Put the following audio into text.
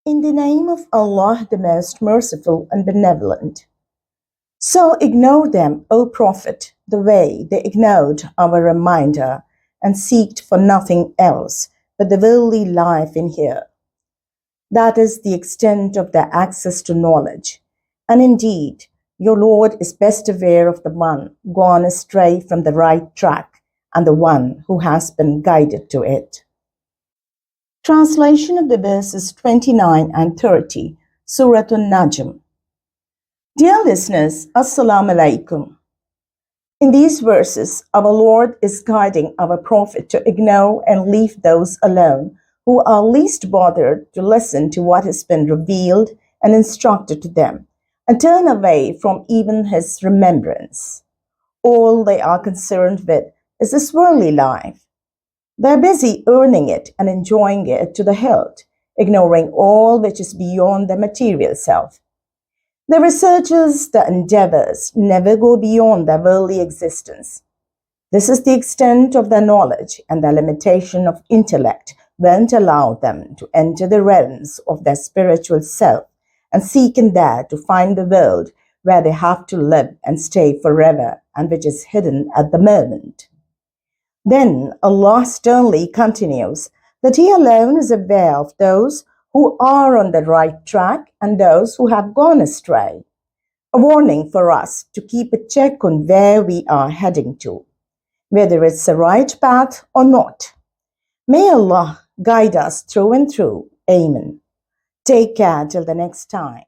In the name of Allah, the most merciful and benevolent. So ignore them, O Prophet, the way they ignored our reminder and seeked for nothing else but the worldly life in here. That is the extent of their access to knowledge. And indeed, your Lord is best aware of the one gone astray from the right track and the one who has been guided to it. Translation of the verses 29 and 30, Surat Najm. Dear listeners, Assalamu alaikum. In these verses, our Lord is guiding our Prophet to ignore and leave those alone who are least bothered to listen to what has been revealed and instructed to them, and turn away from even his remembrance. All they are concerned with is this worldly life. They are busy earning it and enjoying it to the hilt, ignoring all which is beyond their material self. The researchers, the endeavors, never go beyond their worldly existence. This is the extent of their knowledge, and the limitation of intellect won't allow them to enter the realms of their spiritual self and seek in there to find the world where they have to live and stay forever and which is hidden at the moment. Then Allah sternly continues that He alone is aware of those who are on the right track and those who have gone astray. A warning for us to keep a check on where we are heading to, whether it's the right path or not. May Allah guide us through and through. Amen. Take care till the next time.